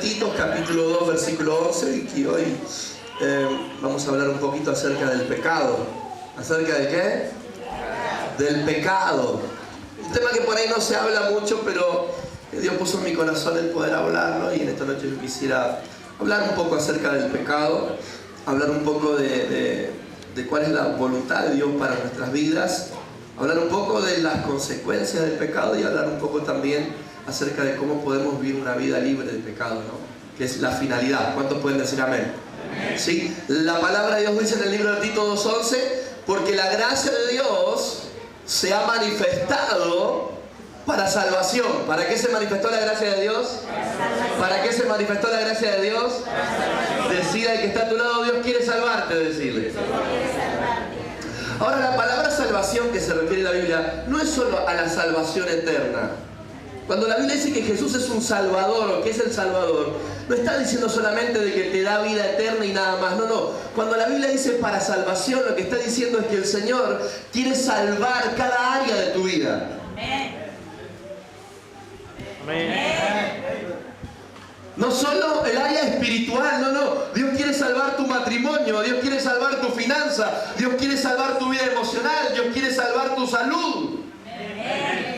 Tito, capítulo 2, versículo 11, y que hoy vamos a hablar un poquito acerca del pecado. ¿Acerca de qué? Del pecado. Un tema que por ahí no se habla mucho, pero Dios puso en mi corazón el poder hablarlo, y en esta noche yo quisiera hablar un poco acerca del pecado, hablar un poco de cuál es la voluntad de Dios para nuestras vidas, hablar un poco de las consecuencias del pecado y hablar un poco también acerca de cómo podemos vivir una vida libre del pecado, ¿no? Que es la finalidad. ¿Cuántos pueden decir amén? Amén. ¿Sí? La palabra de Dios dice en el libro de Tito 2:11, porque la gracia de Dios se ha manifestado para salvación. ¿Para qué se manifestó la gracia de Dios? ¿Para qué se manifestó la gracia de Dios? Decida el que está a tu lado, Dios quiere salvarte, decirle. Ahora, la palabra salvación que se refiere a la Biblia no es solo a la salvación eterna. Cuando la Biblia dice que Jesús es un salvador, o que es el salvador, no está diciendo solamente de que te da vida eterna y nada más. No, no. Cuando la Biblia dice para salvación, lo que está diciendo es que el Señor quiere salvar cada área de tu vida. Amén. No solo el área espiritual, no. Dios quiere salvar tu matrimonio, Dios quiere salvar tu finanza, Dios quiere salvar tu vida emocional, Dios quiere salvar tu salud.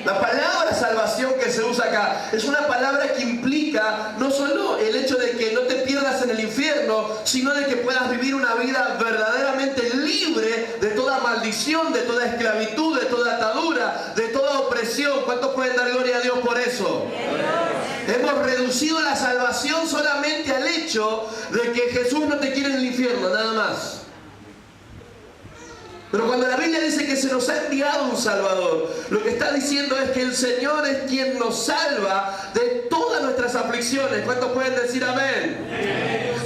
La palabra salvación que se usa acá es una palabra que implica no solo el hecho de que no te pierdas en el infierno, sino de que puedas vivir una vida verdaderamente libre de toda maldición, de toda esclavitud, de toda atadura, de toda opresión. ¿Cuántos pueden dar gloria a Dios por eso? Hemos reducido la salvación solamente al hecho de que Jesús no te quiere en el infierno, nada más. Pero cuando la Biblia dice que se nos ha enviado un Salvador, lo que está diciendo es que el Señor es quien nos salva de todas nuestras aflicciones. ¿Cuántos pueden decir amén?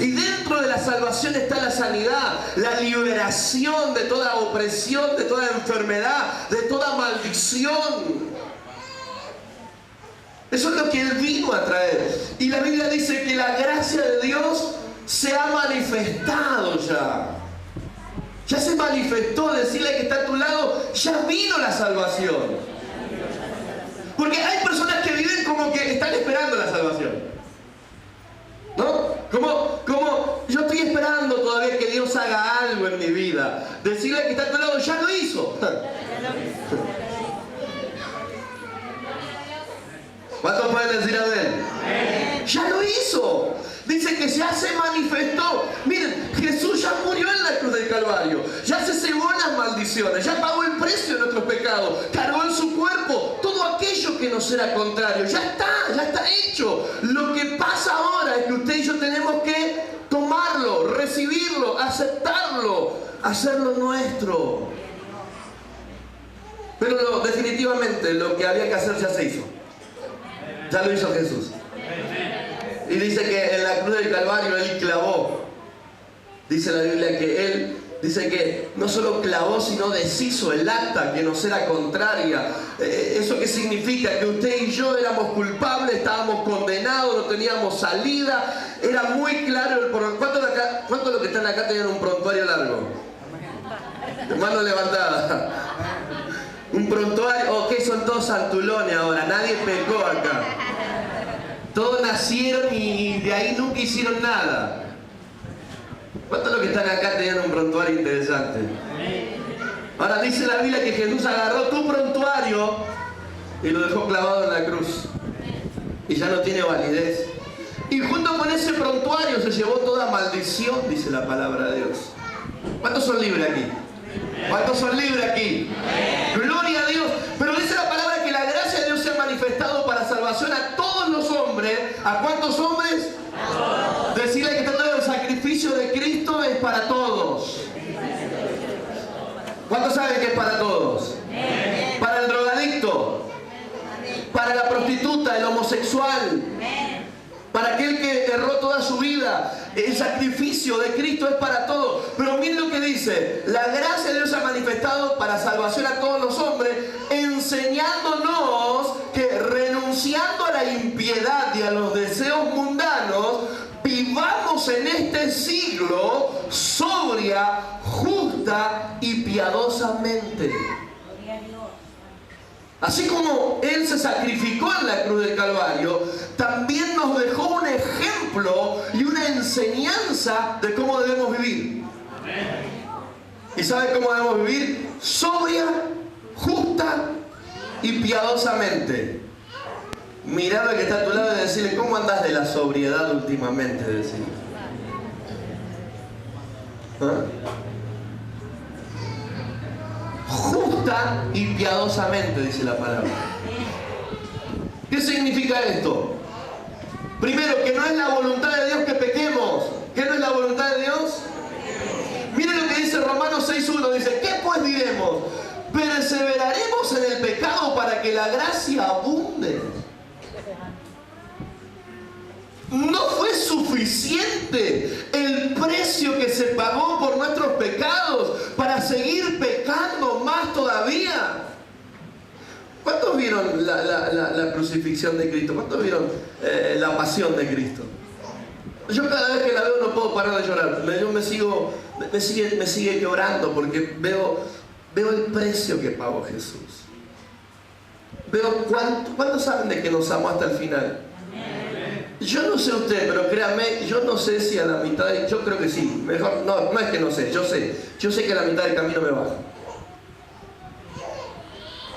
Y dentro de la salvación está la sanidad, la liberación de toda opresión, de toda enfermedad, de toda maldición. Eso es lo que Él vino a traer. Y la Biblia dice que la gracia de Dios se ha manifestado ya. Ya se manifestó. Decirle que está a tu lado, ya vino la salvación. Porque hay personas que viven como que están esperando la salvación, ¿no? Como yo estoy esperando todavía que Dios haga algo en mi vida. Decirle que está a tu lado, ya lo hizo. ¿Cuántos pueden decir amén? Ya lo hizo. Dice que ya se manifestó. Miren, Jesús ya murió en la cruz del Calvario. Ya se cebó las maldiciones. Ya pagó el precio de nuestros pecados. Cargó en su cuerpo todo aquello que nos era contrario. Ya está hecho. Lo que pasa ahora es que usted y yo tenemos que tomarlo, recibirlo, aceptarlo, hacerlo nuestro. Pero definitivamente lo que había que hacer ya se hizo. Ya lo hizo Jesús. Y dice que en la cruz del Calvario Él clavó. Dice la Biblia que Él, dice que no solo clavó, sino deshizo el acta que nos era contraria. ¿Eso qué significa? Que usted y yo éramos culpables, estábamos condenados, no teníamos salida. Era muy claro. ¿Cuántos de los que están acá tenían un prontuario largo? Mano levantada. Un prontuario, ok, son todos santulones ahora, nadie pecó acá. Todos nacieron y de ahí nunca hicieron nada. ¿Cuántos de los que están acá tenían un prontuario interesante? Ahora dice la Biblia que Jesús agarró tu prontuario y lo dejó clavado en la cruz. Y ya no tiene validez. Y junto con ese prontuario se llevó toda maldición, dice la palabra de Dios. ¿Cuántos son libres aquí? ¿Cuántos son libres aquí? Gloria a Dios. Pero dice la palabra que la gracia de Dios se ha manifestado para salvación a todos los hombres. ¿A cuántos hombres? A todos. Decirle que todo el sacrificio de Cristo es para todos. ¿Cuántos saben que es para todos? Para el drogadicto, para la prostituta, el homosexual, para aquel que erró toda su vida. El sacrificio de Cristo es para todos. Pero miren lo que dice: la gracia de Dios se ha manifestado para salvación a todos los hombres, enseñándonos que renunciando a la impiedad y a los deseos mundanos, vivamos en este siglo sobria, justa y piadosamente. Así como Él se sacrificó en la cruz del Calvario, también nos dejó un ejemplo ejemplo y una enseñanza de cómo debemos vivir. ¿Y sabe cómo debemos vivir? Sobria, justa y piadosamente. Mirar al que está a tu lado y decirle: ¿cómo andás de la sobriedad últimamente? Decirle. ¿Ah? Justa y piadosamente, dice la palabra. ¿Qué significa esto? Primero, que no es la voluntad de Dios que pequemos. ¿Qué no es la voluntad de Dios? Miren lo que dice Romanos 6:1. Dice: ¿qué pues diremos? ¿Perseveraremos en el pecado para que la gracia abunde? ¿No fue suficiente el precio que se pagó por nuestros pecados para seguir pecando más todavía? ¿Cuántos vieron la crucifixión de Cristo? ¿Cuántos vieron la pasión de Cristo? Yo cada vez que la veo no puedo parar de llorar. Yo me sigue quebrando porque veo el precio que pagó Jesús. Veo ¿cuántos saben de que nos amó hasta el final? Yo no sé usted, pero créanme, yo no sé si a la mitad yo creo que sí. Mejor, no es que no sé, yo sé que a la mitad del camino me bajo.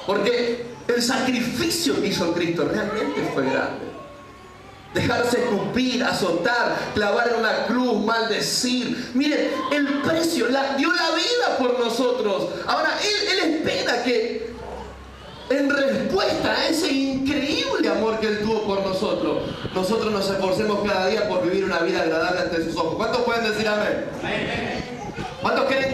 Porque el sacrificio que hizo Cristo realmente fue grande. Dejarse escupir, azotar, clavar en una cruz, maldecir. Miren, el precio, dio la vida por nosotros. Ahora, Él espera que en respuesta a ese increíble amor que Él tuvo por nosotros nos esforcemos cada día por vivir una vida agradable ante sus ojos. ¿Cuántos pueden decir amén? ¿Cuántos creen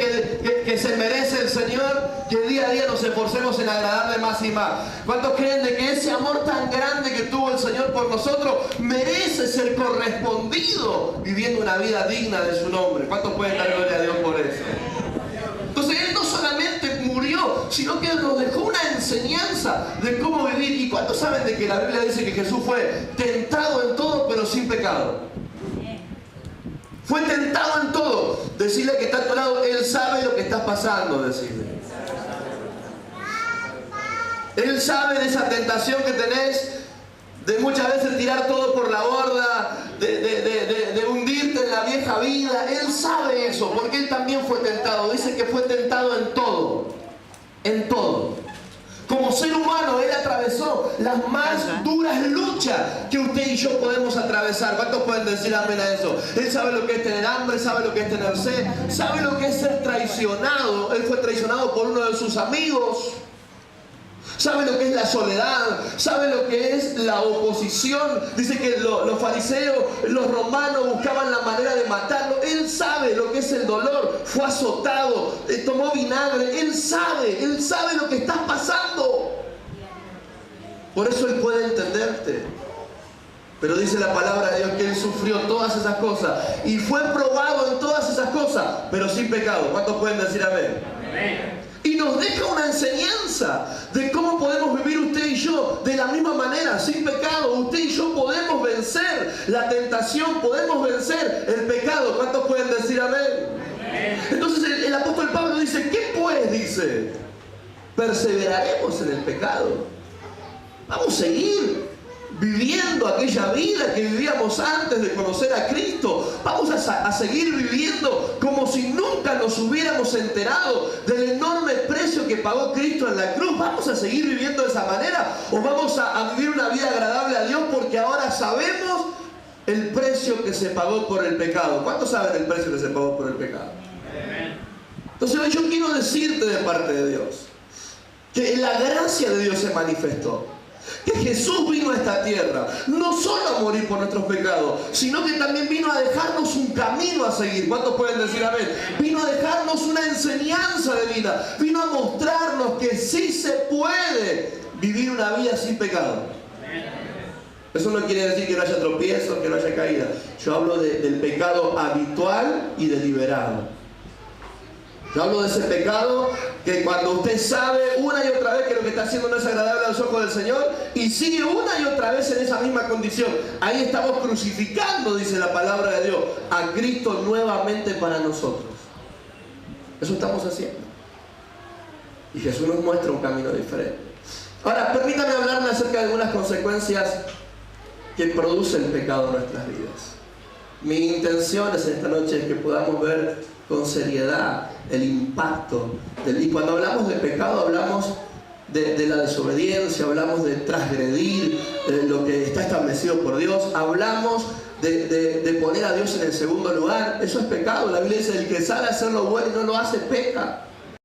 que se merece el Señor que día a día nos esforcemos en agradarle más y más? ¿Cuántos creen de que ese amor tan grande que tuvo el Señor por nosotros merece ser correspondido viviendo una vida digna de su nombre? ¿Cuántos pueden dar gloria a Dios por eso? Entonces Él no solamente murió, sino que nos dejó una enseñanza de cómo vivir. ¿Y cuántos saben de que la Biblia dice que Jesús fue tentado en todo pero sin pecado? Fue tentado en todo. Decirle que está a tu lado: Él sabe lo que estás pasando. Decirle: Él sabe de esa tentación que tenés, de muchas veces tirar todo por la borda, de hundirte en la vieja vida. Él sabe eso, porque Él también fue tentado. Dice que fue tentado en todo. En todo. Como ser humano, Él atravesó las más duras luchas que usted y yo podemos atravesar. ¿Cuántos pueden decir amén a eso? Él sabe lo que es tener hambre, sabe lo que es tener sed, sabe lo que es ser traicionado. Él fue traicionado por uno de sus amigos. Sabe lo que es la soledad, sabe lo que es la oposición. Dice que los fariseos, los romanos buscaban la manera de matarlo. Él sabe lo que es el dolor. Fue azotado, tomó vinagre. Él sabe lo que estás pasando. Por eso Él puede entenderte. Pero dice la palabra de Dios que Él sufrió todas esas cosas y fue probado en todas esas cosas, pero sin pecado. ¿Cuántos pueden decir amén? Amén. Y nos deja una enseñanza de cómo podemos vivir usted y yo de la misma manera, sin pecado. Usted y yo podemos vencer la tentación, podemos vencer el pecado. ¿Cuántos pueden decir amén? Amén. Entonces el apóstol Pablo dice: ¿qué pues? Dice: perseveraremos en el pecado. Vamos a seguir viviendo aquella vida que vivíamos antes de conocer a Cristo. Vamos a seguir viviendo como si nunca nos hubiéramos enterado del enorme precio que pagó Cristo en la cruz. Vamos a seguir viviendo de esa manera, o vamos a vivir una vida agradable a Dios porque ahora sabemos el precio que se pagó por el pecado. ¿Cuántos saben el precio que se pagó por el pecado? Entonces hoy yo quiero decirte de parte de Dios que la gracia de Dios se manifestó. Que Jesús vino a esta tierra no solo a morir por nuestros pecados, sino que también vino a dejarnos un camino a seguir. ¿Cuántos pueden decir amén? Vino a dejarnos una enseñanza de vida. Vino a mostrarnos que sí se puede vivir una vida sin pecado. Eso no quiere decir que no haya tropiezos, que no haya caída. Yo hablo del pecado habitual y deliberado. Yo hablo de ese pecado que cuando usted sabe una y otra vez que lo que está haciendo no es agradable a los ojos del Señor y sigue una y otra vez en esa misma condición. Ahí estamos crucificando, dice la palabra de Dios, a Cristo nuevamente para nosotros. Eso estamos haciendo. Y Jesús nos muestra un camino diferente. Ahora, permítame hablarle acerca de algunas consecuencias que produce el pecado en nuestras vidas. Mi intención es esta noche que podamos ver con seriedad el impacto y cuando hablamos de pecado hablamos de la desobediencia, hablamos de transgredir lo que está establecido por Dios, hablamos de poner a Dios en el segundo lugar. Eso es pecado. La Biblia dice: el que sabe hacer lo bueno y no lo hace, peca.